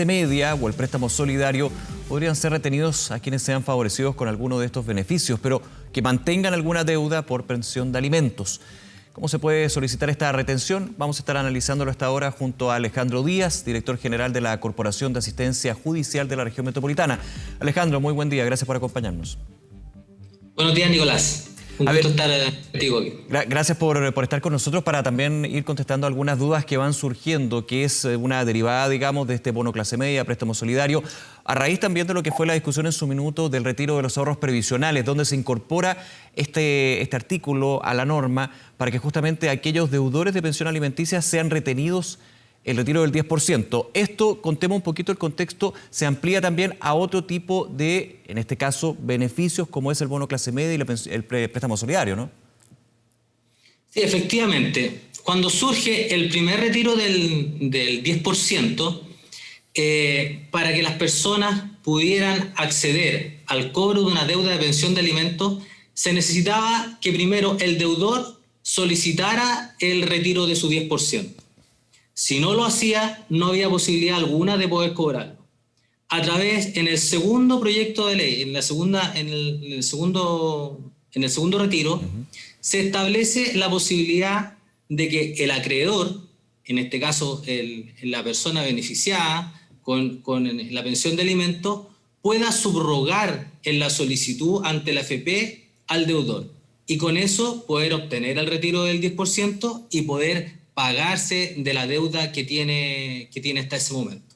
media o el préstamo solidario podrían ser retenidos a quienes sean favorecidos con alguno de estos beneficios, pero que mantengan alguna deuda por pensión de alimentos. ¿Cómo se puede solicitar esta retención? Vamos a estar analizándolo hasta ahora junto a Alejandro Díaz, director general de la Corporación de Asistencia Judicial de la Región Metropolitana. Alejandro, muy buen día, gracias por acompañarnos. Buenos días, Nicolás. Un gusto estar contigo aquí. Gracias por estar con nosotros para también ir contestando algunas dudas que van surgiendo, que es una derivada, digamos, de este bono clase media, préstamo solidario, a raíz también de lo que fue la discusión en su minuto del retiro de los ahorros previsionales, donde se incorpora este artículo a la norma para que justamente aquellos deudores de pensión alimenticia sean retenidos el retiro del 10%. Esto, contemos un poquito el contexto, se amplía también a otro tipo de, en este caso, beneficios como es el bono clase media y el préstamo solidario, ¿no? Sí, efectivamente. Cuando surge el primer retiro del 10%, para que las personas pudieran acceder al cobro de una deuda de pensión de alimentos, se necesitaba que primero el deudor solicitara el retiro de su 10%. Si no lo hacía, no había posibilidad alguna de poder cobrarlo. A través, en el segundo proyecto de ley, en el segundo retiro, se establece la posibilidad de que el acreedor, en este caso la persona beneficiada con la pensión de alimentos, pueda subrogar en la solicitud ante la AFP al deudor. Y con eso poder obtener el retiro del 10% y poder pagarse de la deuda que tiene hasta ese momento.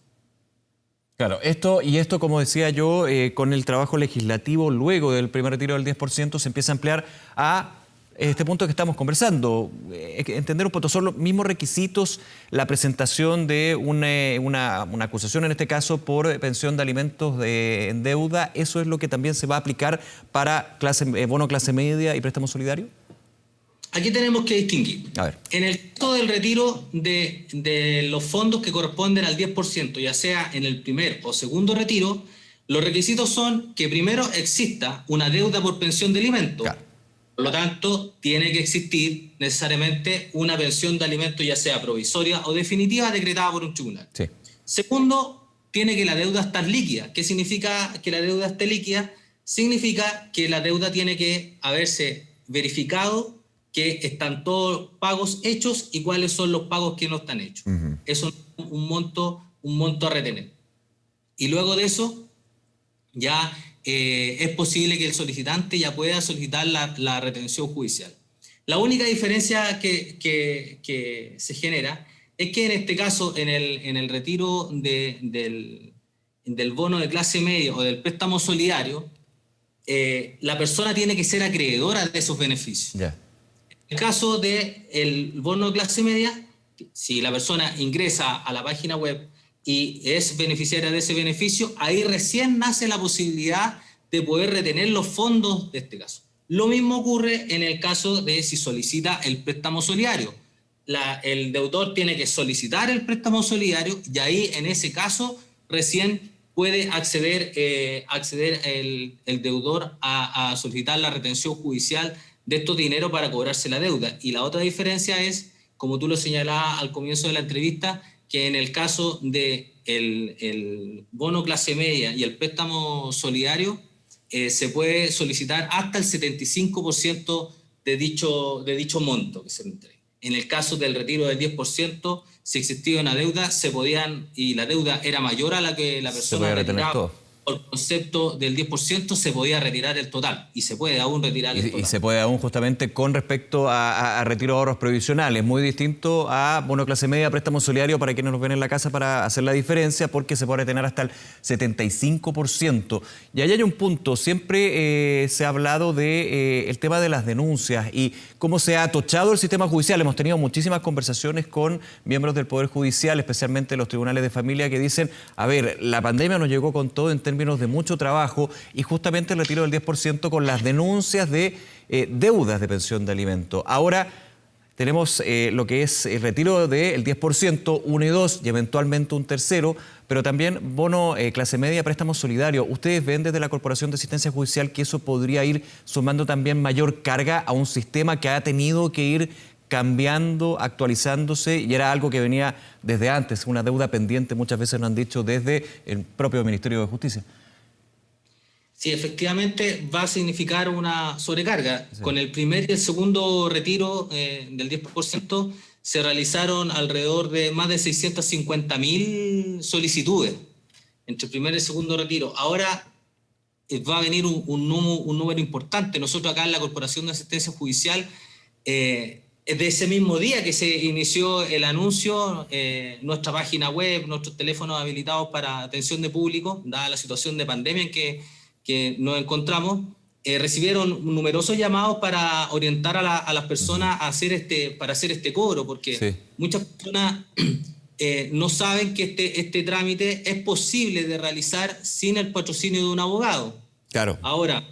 Claro, esto, como decía yo, con el trabajo legislativo, luego del primer retiro del 10%, se empieza a ampliar a este punto que estamos conversando. Entender un poco, son los mismos requisitos, la presentación de una acusación, en este caso, por pensión de alimentos en deuda. ¿Eso es lo que también se va a aplicar para bono clase media y préstamo solidario? Aquí tenemos que distinguir. A ver. En el caso del retiro de los fondos que corresponden al 10%, ya sea en el primer o segundo retiro, los requisitos son que primero exista una deuda por pensión de alimentos. Claro. Por lo tanto, tiene que existir necesariamente una pensión de alimentos, ya sea provisoria o definitiva, decretada por un tribunal. Sí. Segundo, tiene que la deuda estar líquida. ¿Qué significa que la deuda esté líquida? Significa que la deuda tiene que haberse verificado que están todos los pagos hechos y cuáles son los pagos que no están hechos. Eso es un monto a retener. Y luego de eso, ya es posible que el solicitante ya pueda solicitar la retención judicial. La única diferencia que se genera es que en este caso, en el retiro del bono de clase media o del préstamo solidario, la persona tiene que ser acreedora de esos beneficios. Yeah. En el caso del bono de clase media, si la persona ingresa a la página web y es beneficiaria de ese beneficio, ahí recién nace la posibilidad de poder retener los fondos de este caso. Lo mismo ocurre en el caso de si solicita el préstamo solidario. El deudor tiene que solicitar el préstamo solidario y ahí, en ese caso, recién puede acceder el deudor a solicitar la retención judicial de estos dineros para cobrarse la deuda. Y la otra diferencia es, como tú lo señalabas al comienzo de la entrevista, que en el caso de el bono clase media y el préstamo solidario, se puede solicitar hasta el 75% de dicho monto que se entregue. En el caso del retiro del 10%, si existía una deuda, y la deuda era mayor a la que la persona retiraba, por concepto del 10%, se podía retirar el total, y se puede aún retirar el total. Y se puede aún, justamente con respecto a retiro de ahorros previsionales, muy distinto a bono clase media, préstamo solidario, para quienes nos ven en la casa para hacer la diferencia, porque se puede retener hasta el 75%. Y ahí hay un punto, siempre se ha hablado del tema de las denuncias y cómo se ha atochado el sistema judicial. Hemos tenido muchísimas conversaciones con miembros del Poder Judicial, especialmente los tribunales de familia, que dicen, a ver, la pandemia nos llegó con todo en términos de mucho trabajo y justamente el retiro del 10% con las denuncias de deudas de pensión de alimentos. Ahora tenemos lo que es el retiro del 10%, 1 y 2 y eventualmente un tercero, pero también bono clase media, préstamo solidario. ¿Ustedes ven desde la Corporación de Asistencia Judicial que eso podría ir sumando también mayor carga a un sistema que ha tenido que ir cambiando, actualizándose, y era algo que venía desde antes, una deuda pendiente, muchas veces nos han dicho desde el propio Ministerio de Justicia. Sí, efectivamente va a significar una sobrecarga. Sí. Con el primer y el segundo retiro del 10%, se realizaron alrededor de más de 650.000 solicitudes entre el primer y el segundo retiro. Ahora va a venir un número importante. Nosotros acá en la Corporación de Asistencia Judicial, de ese mismo día que se inició el anuncio, nuestra página web, nuestros teléfonos habilitados para atención de público, dada la situación de pandemia en que nos encontramos, recibieron numerosos llamados para orientar a las personas para hacer este cobro, porque sí, muchas personas no saben que este trámite es posible de realizar sin el patrocinio de un abogado. claro. Ahora,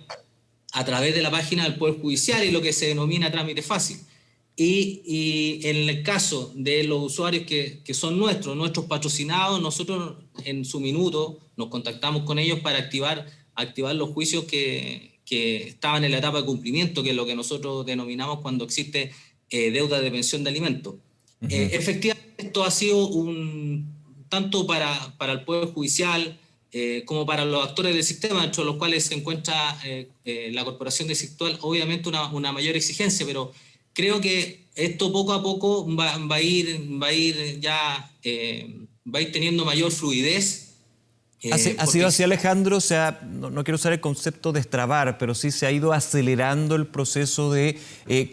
a través de la página del Poder Judicial y lo que se denomina trámite fácil. Y en el caso de los usuarios que son nuestros patrocinados, nosotros en su minuto nos contactamos con ellos para activar los juicios que estaban en la etapa de cumplimiento, que es lo que nosotros denominamos cuando existe deuda de pensión de alimentos. Efectivamente, esto ha sido tanto para el Poder Judicial como para los actores del sistema, entre los cuales se encuentra la Corporación de Sectual, obviamente una mayor exigencia, pero creo que esto poco a poco va a ir teniendo mayor fluidez. Ha sido así, Alejandro, o sea, no quiero usar el concepto de destrabar, pero sí se ha ido acelerando el proceso de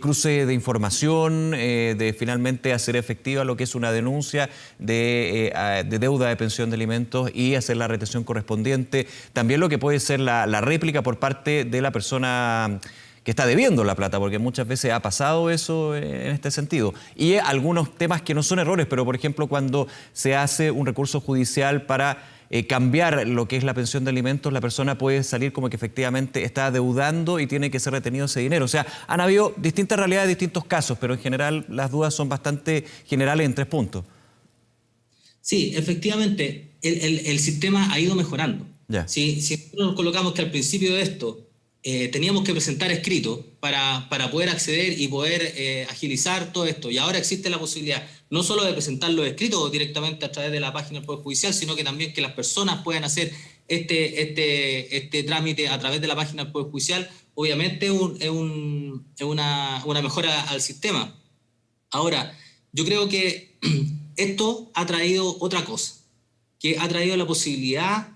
cruce de información, de finalmente hacer efectiva lo que es una denuncia de deuda de pensión de alimentos y hacer la retención correspondiente. También lo que puede ser la réplica por parte de la persona que está debiendo la plata, porque muchas veces ha pasado eso en este sentido. Y algunos temas que no son errores, pero por ejemplo cuando se hace un recurso judicial para cambiar lo que es la pensión de alimentos, la persona puede salir como que efectivamente está adeudando y tiene que ser retenido ese dinero. O sea, han habido distintas realidades, distintos casos, pero en general las dudas son bastante generales en 3 puntos. Sí, efectivamente, el sistema ha ido mejorando. Ya. Si nos colocamos que al principio de esto teníamos que presentar escrito para poder acceder y poder agilizar todo esto, y ahora existe la posibilidad no solo de presentarlo escrito directamente a través de la página del Poder Judicial, sino que también que las personas puedan hacer este trámite a través de la página del Poder Judicial. Obviamente es una mejora al sistema. Ahora, yo creo que esto ha traído otra cosa, que ha traído la posibilidad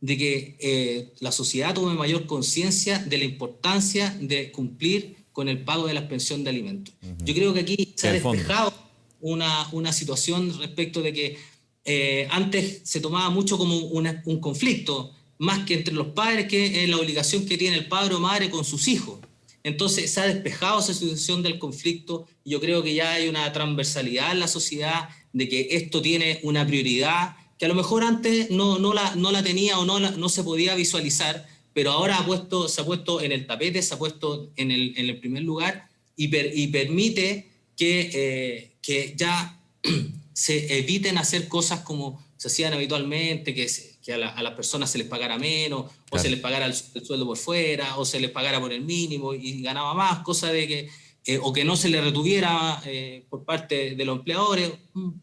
de que la sociedad tome mayor conciencia de la importancia de cumplir con el pago de la pensión de alimentos. Yo creo que aquí se ha despejado una situación respecto de que antes se tomaba mucho como un conflicto, más que entre los padres, que es la obligación que tiene el padre o madre con sus hijos. Entonces se ha despejado esa situación del conflicto, y yo creo que ya hay una transversalidad en la sociedad de que esto tiene una prioridad que a lo mejor antes no la tenía o no se podía visualizar, pero ahora se ha puesto en el tapete, se ha puesto en el primer lugar, y permite que ya se eviten hacer cosas como se hacían habitualmente, que a las personas se les pagara menos, claro, o se les pagara el sueldo por fuera, o se les pagara por el mínimo y ganaba más, cosa de que o que no se le retuviera por parte de los empleadores,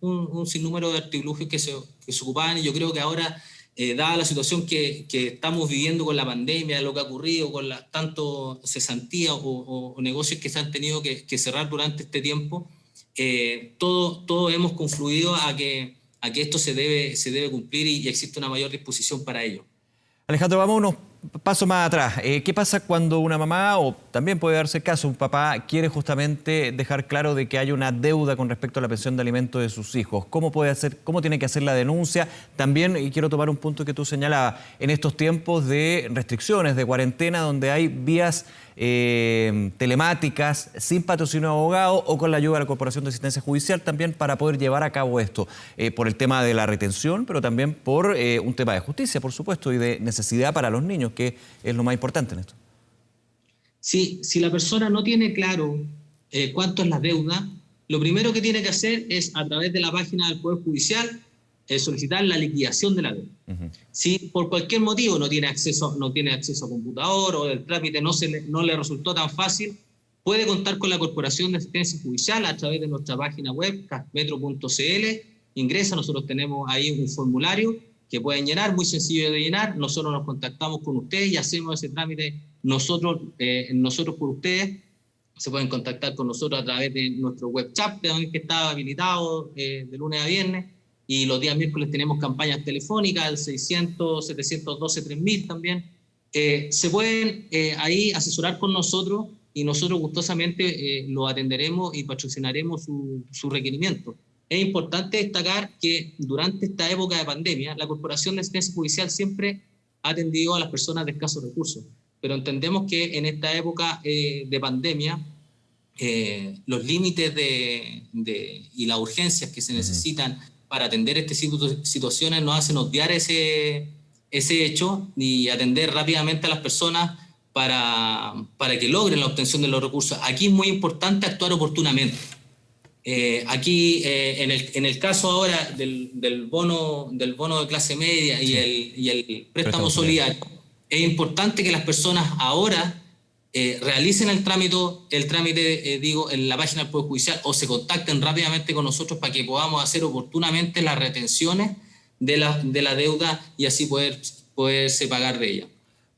un sinnúmero de artilugios que se ocupaban. Y yo creo que ahora, dada la situación que estamos viviendo con la pandemia, lo que ha ocurrido con tanto cesantías o negocios que se han tenido que cerrar durante este tiempo, todos hemos confluido a que esto se debe cumplir y existe una mayor disposición para ello. Alejandro, vamos unos pasos más atrás. ¿Qué pasa cuando una mamá, o también puede darse el caso, un papá quiere justamente dejar claro de que hay una deuda con respecto a la pensión de alimentos de sus hijos? ¿Cómo tiene que hacer la denuncia? También, y quiero tomar un punto que tú señalabas, en estos tiempos de restricciones, de cuarentena, donde hay vías telemáticas, sin patrocinio de abogado o con la ayuda de la Corporación de Asistencia Judicial también para poder llevar a cabo esto, por el tema de la retención, pero también por un tema de justicia, por supuesto, y de necesidad para los niños, que es lo más importante en esto. Sí, si la persona no tiene claro cuánto es la deuda, lo primero que tiene que hacer es, a través de la página del Poder Judicial, solicitar la liquidación de la deuda. Si por cualquier motivo no tiene acceso a computador, o el trámite no le resultó tan fácil, puede contar con la Corporación de Asistencia Judicial a través de nuestra página web, casmetro.cl. Ingresa, nosotros tenemos ahí un formulario que pueden llenar, muy sencillo de llenar. Nosotros nos contactamos con ustedes y hacemos ese trámite nosotros por ustedes. Se pueden contactar con nosotros a través de nuestro web chat, que está habilitado de lunes a viernes. Y los días miércoles tenemos campañas telefónicas, al 600, 712, 3000 también. Se pueden ahí asesorar con nosotros y nosotros gustosamente lo atenderemos y patrocinaremos su requerimiento. Es importante destacar que durante esta época de pandemia, la Corporación de Asistencia Judicial siempre ha atendido a las personas de escasos recursos, pero entendemos que en esta época de pandemia, los límites y las urgencias que se necesitan para atender estas situaciones nos hacen obviar ese hecho y atender rápidamente a las personas para que logren la obtención de los recursos. Aquí es muy importante actuar oportunamente. Aquí, en el caso ahora del bono de clase media y el préstamo solidario, es importante que las personas ahora realicen el trámite, en la página del Poder Judicial o se contacten rápidamente con nosotros para que podamos hacer oportunamente las retenciones de la deuda y así poderse pagar de ella.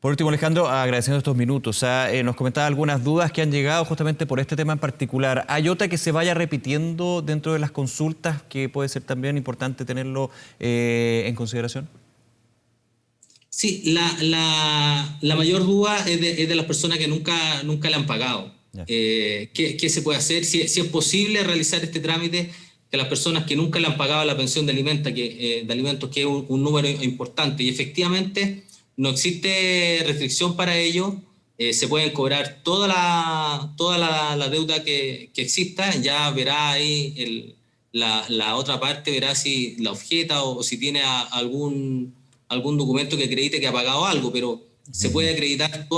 Por último, Alejandro, agradeciendo estos minutos, nos comentaba algunas dudas que han llegado justamente por este tema en particular. ¿Hay otra que se vaya repitiendo dentro de las consultas que puede ser también importante tenerlo en consideración? Sí, la mayor duda es de las personas que nunca le han pagado. ¿Qué se puede hacer? Si es posible realizar este trámite, que las personas que nunca le han pagado la pensión de alimentos, que es un número importante, y efectivamente no existe restricción para ello, se pueden cobrar toda la deuda que exista. Ya verá ahí la otra parte, verá si la objeta o si tiene algún documento que acredite que ha pagado algo, pero se puede acreditar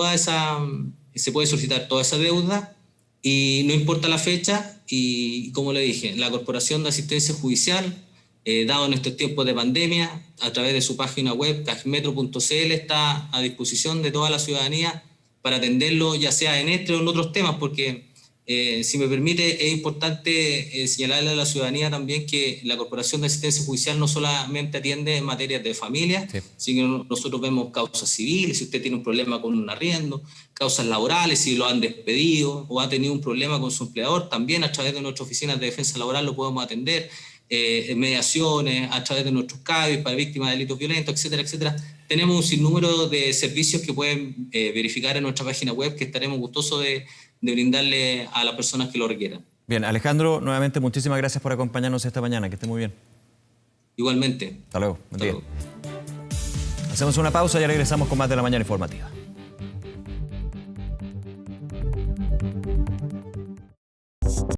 se puede solicitar toda esa deuda y no importa la fecha. Y como le dije, la Corporación de Asistencia Judicial, dado en estos tiempos de pandemia, a través de su página web, casmetro.cl, está a disposición de toda la ciudadanía para atenderlo, ya sea en este o en otros temas, porque si me permite, es importante señalarle a la ciudadanía también que la Corporación de Asistencia Judicial no solamente atiende en materias de familia, sino nosotros vemos causas civiles, si usted tiene un problema con un arriendo, causas laborales, si lo han despedido o ha tenido un problema con su empleador, también a través de nuestras oficinas de defensa laboral lo podemos atender, mediaciones, a través de nuestros CABIs para víctimas de delitos violentos, etcétera, etcétera. Tenemos un sinnúmero de servicios que pueden verificar en nuestra página web, que estaremos gustosos de brindarle a las personas que lo requieran. Bien, Alejandro, nuevamente muchísimas gracias por acompañarnos esta mañana. Que esté muy bien. Igualmente. Hasta luego. Buen día. Hacemos una pausa y ya regresamos con más de La Mañana Informativa.